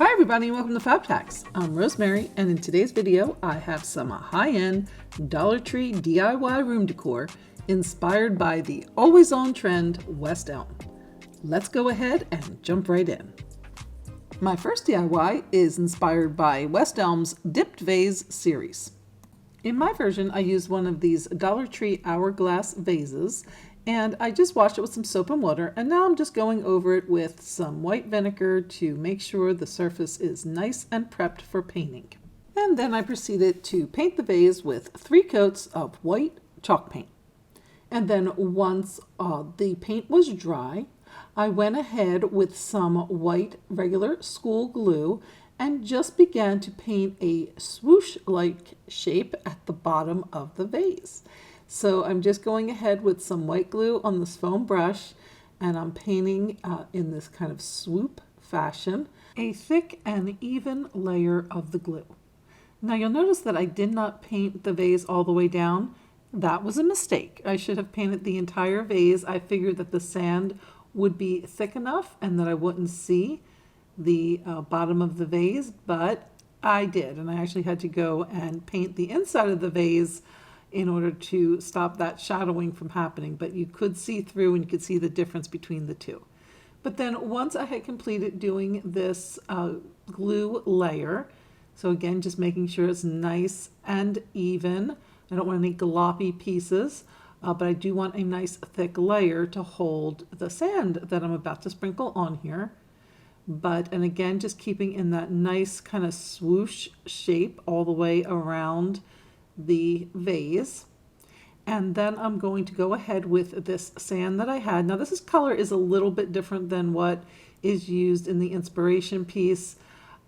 Hi everybody and welcome to Fab Tacks. I'm Rosemary and in today's video I have some high-end Dollar Tree DIY room decor inspired by the always on trend West Elm. Let's go ahead and jump right in. My first DIY is inspired by West Elm's Dipped Vase series. In my version I used one of these Dollar Tree hourglass vases and I just washed it with some soap and water, and now I'm just going over it with some white vinegar to make sure the surface is nice and prepped for painting. And then I proceeded to paint the vase with 3 coats of white chalk paint. And then once the paint was dry, I went ahead with some white regular school glue and just began to paint a swoosh-like shape at the bottom of the vase. So I'm just going ahead with some white glue on this foam brush and I'm painting in this kind of swoop fashion a thick and even layer of the glue. Now you'll notice that I did not paint the vase all the way down. That was a mistake. I should have painted the entire vase. I figured that the sand would be thick enough and that I wouldn't see the bottom of the vase, but I did, and I actually had to go and paint the inside of the vase in order to stop that shadowing from happening, but you could see through and you could see the difference between the two. But then once I had completed doing this glue layer, so again just making sure it's nice and even. I don't want any gloppy pieces, but I do want a nice thick layer to hold the sand that I'm about to sprinkle on here. And again, just keeping in that nice kind of swoosh shape all the way around the vase. And then I'm going to go ahead with this sand that I had. Now this color is a little bit different than what is used in the inspiration piece.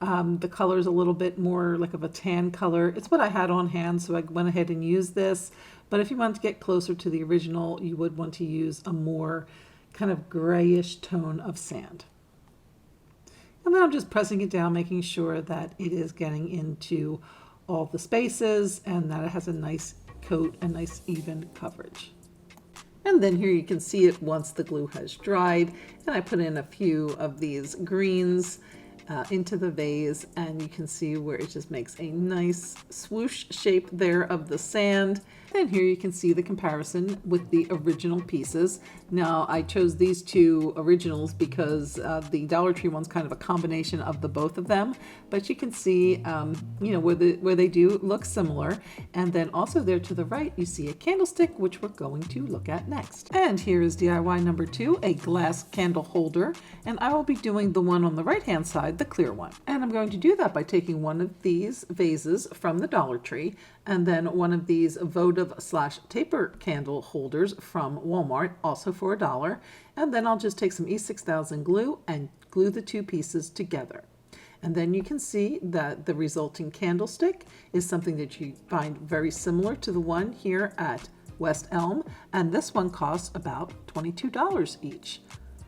The color is a little bit more like of a tan color. It's what I had on hand, so I went ahead and used this. But if you want to get closer to the original, you would want to use a more kind of grayish tone of sand. And then I'm just pressing it down, making sure that it is getting into all the spaces and that it has a nice coat and nice even coverage. And then here you can see it once the glue has dried, and I put in a few of these greens into the vase, and you can see where it just makes a nice swoosh shape there of the sand. And here you can see the comparison with the original pieces. Now I chose these two originals because the Dollar Tree one's kind of a combination of the both of them, but you can see where they do look similar. And then also there to the right you see a candlestick, which we're going to look at next. And here is DIY number 2, a glass candle holder, and I will be doing the one on the right hand side, the clear one. And I'm going to do that by taking one of these vases from the Dollar Tree and then one of these votive/taper candle holders from Walmart, also for $1. And then I'll just take some E6000 glue and glue the two pieces together. And then you can see that the resulting candlestick is something that you find very similar to the one here at West Elm. And this one costs about $22 each,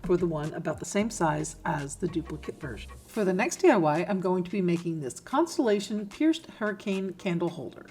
for the one about the same size as the duplicate version. For the next DIY, I'm going to be making this Constellation Pierced Hurricane Candle Holder.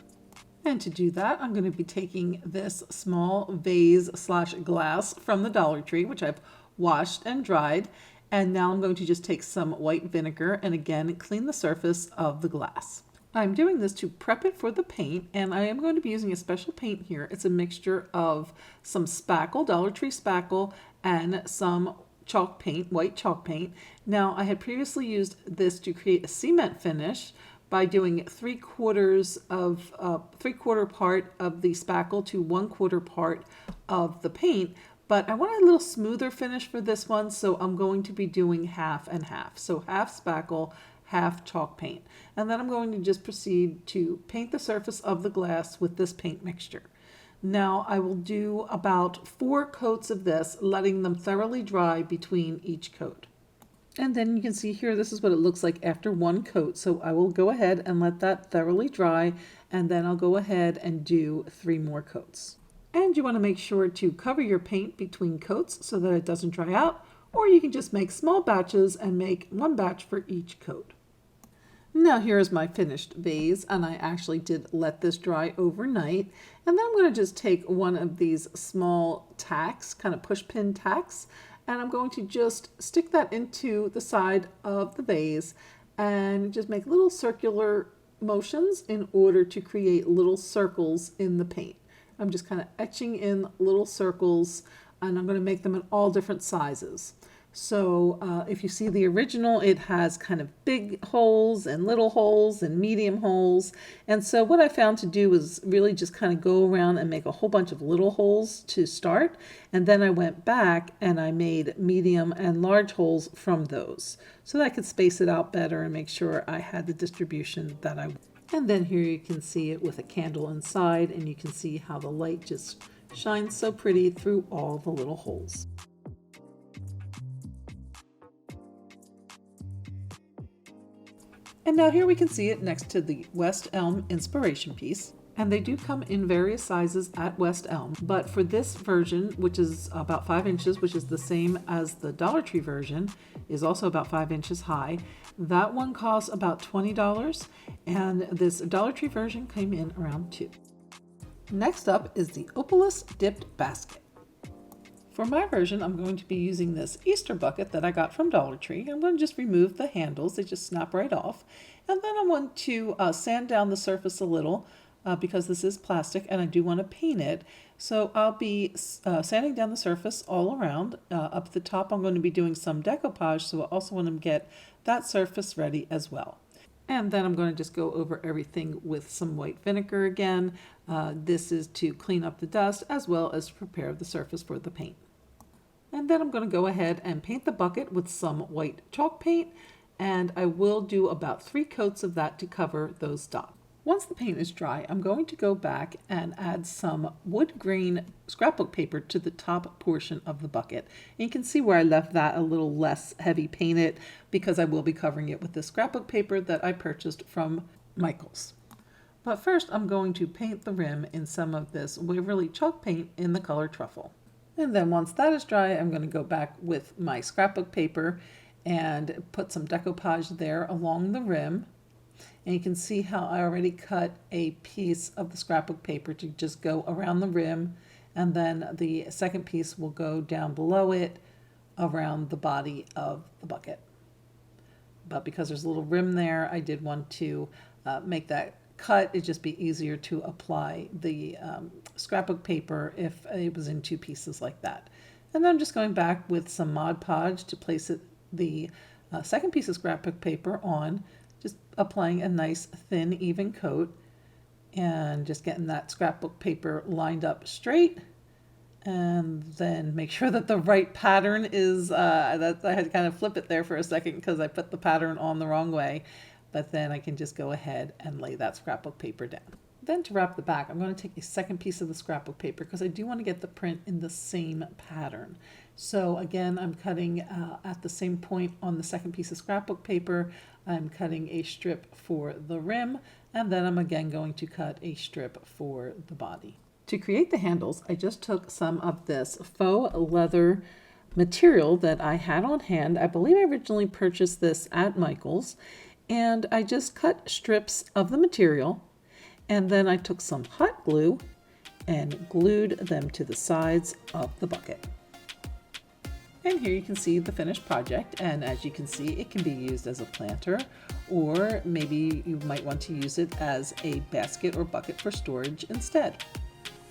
And to do that, I'm going to be taking this small vase/glass from the Dollar Tree, which I've washed and dried. And now I'm going to just take some white vinegar and again clean the surface of the glass. I'm doing this to prep it for the paint, and I am going to be using a special paint here. It's a mixture of some spackle, Dollar Tree spackle, and some chalk paint, white chalk paint. Now I had previously used this to create a cement finish by doing 3/4 part of the spackle to 1/4 part of the paint, but I want a little smoother finish for this one, so I'm going to be doing half and half. So half spackle, half chalk paint. And then I'm going to just proceed to paint the surface of the glass with this paint mixture. Now I will do about 4 coats of this, letting them thoroughly dry between each coat. And then you can see here, this is what it looks like after 1 coat. So I will go ahead and let that thoroughly dry, and then I'll go ahead and do 3 more coats. And you want to make sure to cover your paint between coats so that it doesn't dry out, or you can just make small batches and make 1 batch for each coat. Now here's my finished vase, and I actually did let this dry overnight. And then I'm going to just take one of these small tacks, kind of push pin tacks, and I'm going to just stick that into the side of the vase and just make little circular motions in order to create little circles in the paint. I'm just kind of etching in little circles, and I'm going to make them in all different sizes. So if you see the original, it has kind of big holes and little holes and medium holes. And so what I found to do was really just kind of go around and make a whole bunch of little holes to start. And then I went back and I made medium and large holes from those so that I could space it out better and make sure I had the distribution that I wanted. And then here you can see it with a candle inside, and you can see how the light just shines so pretty through all the little holes. And now here we can see it next to the West Elm inspiration piece. And they do come in various sizes at West Elm. But for this version, which is about 5 inches, which is the same as the Dollar Tree version, is also about 5 inches high. That one costs about $20. And this Dollar Tree version came in around $2. Next up is the Opalus Dipped Basket. For my version, I'm going to be using this Easter bucket that I got from Dollar Tree. I'm going to just remove the handles. They just snap right off. And then I want to sand down the surface a little because this is plastic and I do want to paint it. So I'll be sanding down the surface all around. Up the top, I'm going to be doing some decoupage, so I also want to get that surface ready as well. And then I'm going to just go over everything with some white vinegar again. This is to clean up the dust as well as prepare the surface for the paint. And then I'm going to go ahead and paint the bucket with some white chalk paint, and I will do about 3 coats of that to cover those dots. Once the paint is dry, I'm going to go back and add some wood grain scrapbook paper to the top portion of the bucket. And you can see where I left that a little less heavy painted because I will be covering it with the scrapbook paper that I purchased from Michael's. But first I'm going to paint the rim in some of this Waverly chalk paint in the color Truffle. And then once that is dry, I'm going to go back with my scrapbook paper and put some decoupage there along the rim. And you can see how I already cut a piece of the scrapbook paper to just go around the rim, and then the second piece will go down below it around the body of the bucket. But because there's a little rim there, I did want to make that cut. It'd just be easier to apply the scrapbook paper if it was in 2 pieces like that. And then I'm just going back with some Mod Podge to place the second piece of scrapbook paper on, just applying a nice thin even coat and just getting that scrapbook paper lined up straight, and then make sure that the right pattern is, I had to kind of flip it there for a second because I put the pattern on the wrong way, but then I can just go ahead and lay that scrapbook paper down. Then to wrap the back, I'm going to take a second piece of the scrapbook paper because I do want to get the print in the same pattern. So again, I'm cutting at the same point on the second piece of scrapbook paper. I'm cutting a strip for the rim, and then I'm again going to cut a strip for the body. To create the handles, I just took some of this faux leather material that I had on hand. I believe I originally purchased this at Michael's, and I just cut strips of the material. And then I took some hot glue and glued them to the sides of the bucket. And here you can see the finished project, and as you can see, it can be used as a planter, or maybe you might want to use it as a basket or bucket for storage instead.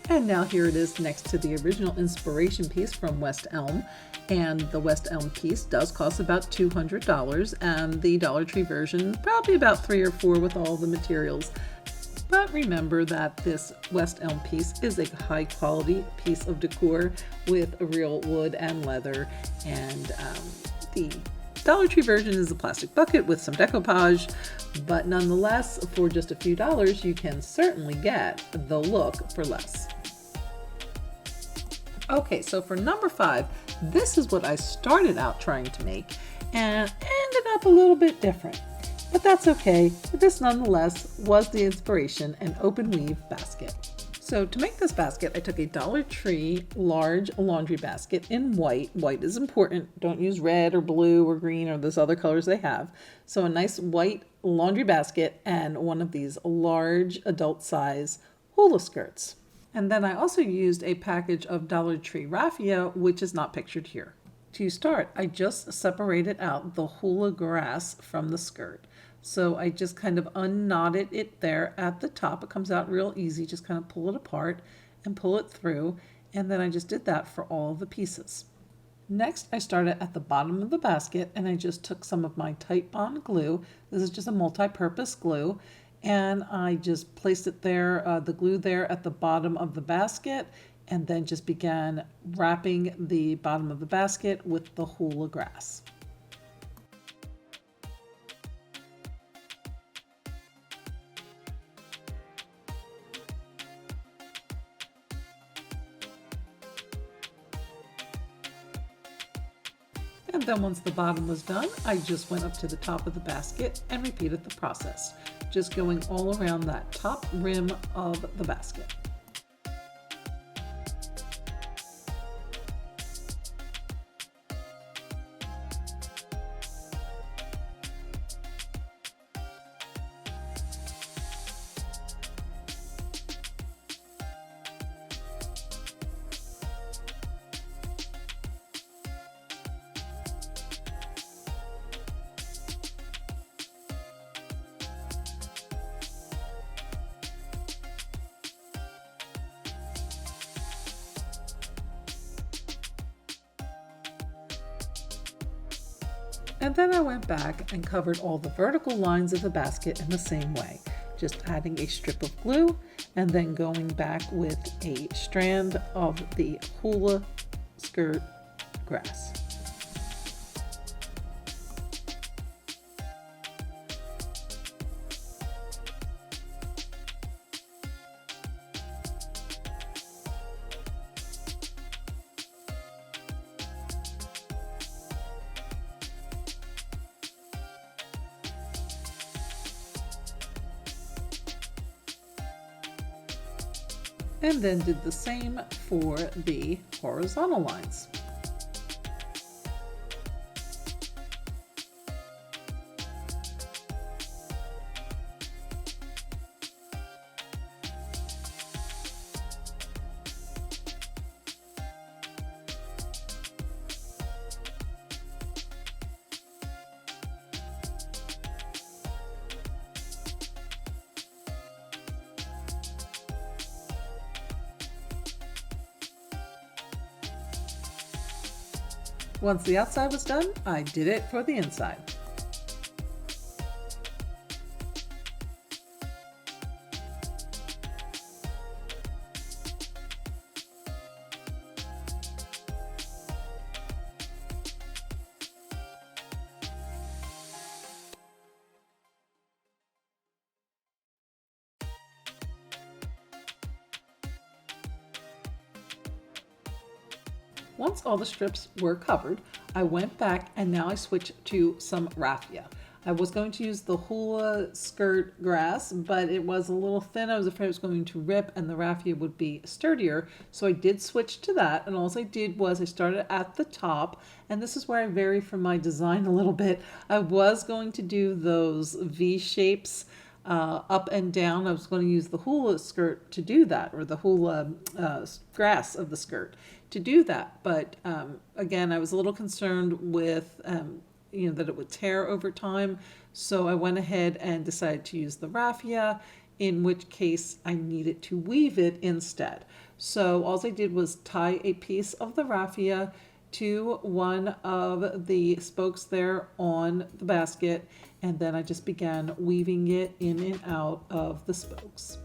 And now here it is next to the original inspiration piece from West Elm. And the West Elm piece does cost about $200, and the Dollar Tree version probably about $3 or $4 with all the materials. But remember that this West Elm piece is a high quality piece of decor with real wood and leather, and the Dollar Tree version is a plastic bucket with some decoupage, but nonetheless, for just a few dollars, you can certainly get the look for less. Okay, so for number 5, this is what I started out trying to make and ended up a little bit different. But that's okay. This nonetheless was the inspiration, an open weave basket. So to make this basket, I took a Dollar Tree large laundry basket in white. White is important. Don't use red or blue or green or those other colors they have. So a nice white laundry basket and one of these large adult size hula skirts. And then I also used a package of Dollar Tree raffia, which is not pictured here. To start, I just separated out the hula grass from the skirt. So I just kind of unknotted it there at the top. It comes out real easy. Just kind of pull it apart and pull it through. And then I just did that for all the pieces. Next, I started at the bottom of the basket and I just took some of my Titebond glue. This is just a multi-purpose glue. And I just placed it there, the glue there at the bottom of the basket, and then just began wrapping the bottom of the basket with the hula grass. And then once the bottom was done, I just went up to the top of the basket and repeated the process, just going all around that top rim of the basket. And then I went back and covered all the vertical lines of the basket in the same way, just adding a strip of glue and then going back with a strand of the hula skirt grass. And then did the same for the horizontal lines. Once the outside was done, I did it for the inside. Once all the strips were covered, I went back and now I switched to some raffia. I was going to use the hula skirt grass, but it was a little thin. I was afraid it was going to rip and the raffia would be sturdier. So I did switch to that. And all I did was I started at the top, and this is where I vary from my design a little bit. I was going to do those V shapes up and down. I was going to use the hula skirt to do that, or the hula grass of the skirt to do that. But again, I was a little concerned with that it would tear over time. So I went ahead and decided to use the raffia, in which case I needed to weave it instead. So all I did was tie a piece of the raffia to one of the spokes there on the basket, and then I just began weaving it in and out of the spokes.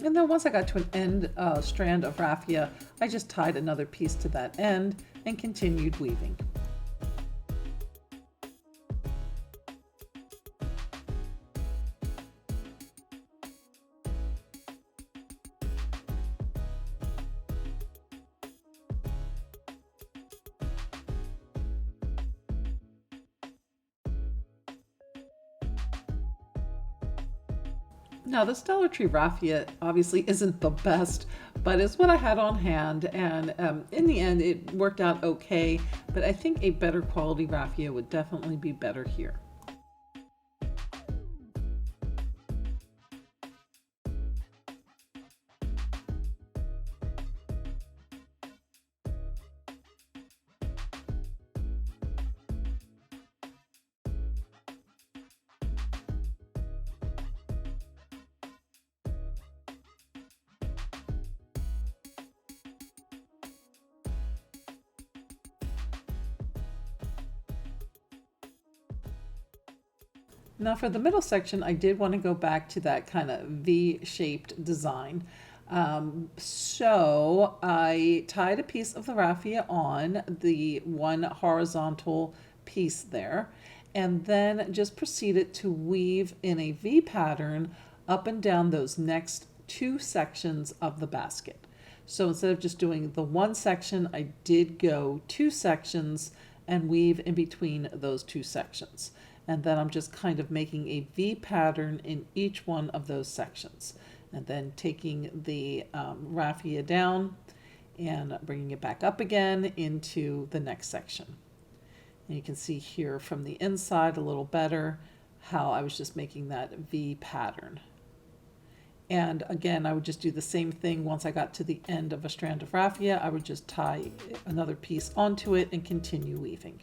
And then once I got to an end strand of raffia, I just tied another piece to that end and continued weaving. Now, this Dollar Tree raffia obviously isn't the best, but it's what I had on hand, and in the end it worked out okay, but I think a better quality raffia would definitely be better here. Now for the middle section, I did want to go back to that kind of V-shaped design. So I tied a piece of the raffia on the one horizontal piece there, and then just proceeded to weave in a V pattern up and down those next two sections of the basket. So instead of just doing the one section, I did go two sections and weave in between those two sections. And then I'm just kind of making a V pattern in each one of those sections. And then taking the raffia down and bringing it back up again into the next section. And you can see here from the inside a little better how I was just making that V pattern. And again, I would just do the same thing. Once I got to the end of a strand of raffia, I would just tie another piece onto it and continue weaving.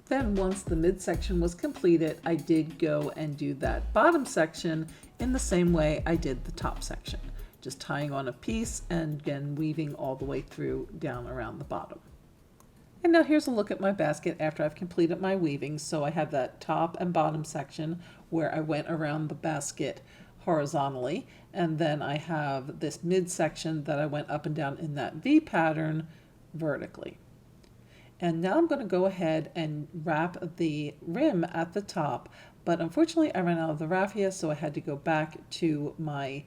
Then once the midsection was completed, I did go and do that bottom section in the same way I did the top section, just tying on a piece and again weaving all the way through down around the bottom. And now here's a look at my basket after I've completed my weaving. So I have that top and bottom section where I went around the basket horizontally, and then I have this midsection that I went up and down in that V pattern vertically. And now I'm going to go ahead and wrap the rim at the top, but unfortunately I ran out of the raffia, so I had to go back to my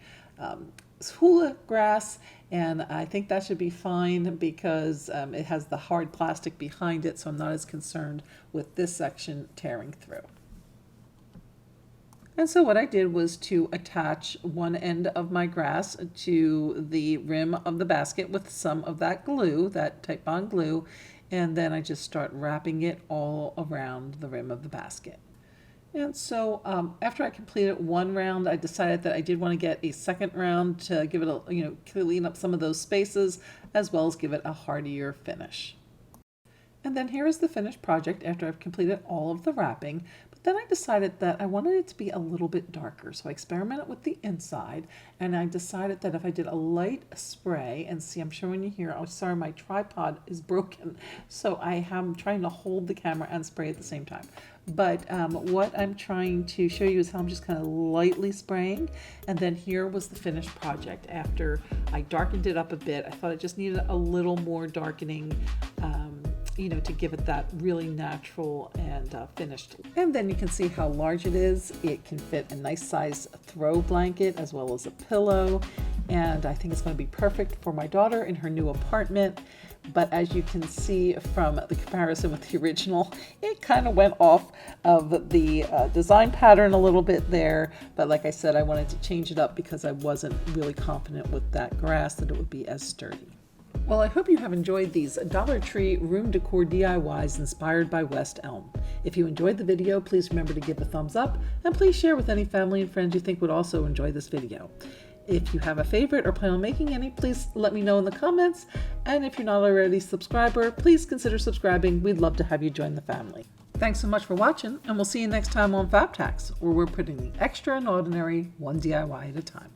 hula grass, and I think that should be fine because it has the hard plastic behind it, so I'm not as concerned with this section tearing through. And so what I did was to attach one end of my grass to the rim of the basket with some of that glue, that Type Bond glue, and then I just start wrapping it all around the rim of the basket. And so after I completed one round, I decided that I did want to get a second round to give it a, clean up some of those spaces, as well as give it a hardier finish. And then here is the finished project after I've completed all of the wrapping. But then I decided that I wanted it to be a little bit darker. So I experimented with the inside, and I decided that if I did a light spray, and see, I'm showing you here, oh sorry, my tripod is broken. So I am trying to hold the camera and spray at the same time. But what I'm trying to show you is how I'm just kind of lightly spraying. And then here was the finished project after I darkened it up a bit. I thought it just needed a little more darkening, to give it that really natural and finished. And then you can see how large it is. It can fit a nice size throw blanket as well as a pillow. And I think it's going to be perfect for my daughter in her new apartment. But as you can see from the comparison with the original, it kind of went off of the design pattern a little bit there. But like I said, I wanted to change it up because I wasn't really confident with that grass that it would be as sturdy. Well, I hope you have enjoyed these Dollar Tree room decor DIYs inspired by West Elm. If you enjoyed the video, please remember to give a thumbs up, and please share with any family and friends you think would also enjoy this video. If you have a favorite or plan on making any, please let me know in the comments. And if you're not already a subscriber, please consider subscribing. We'd love to have you join the family. Thanks so much for watching, and we'll see you next time on FabTax, where we're putting the extra and ordinary one DIY at a time.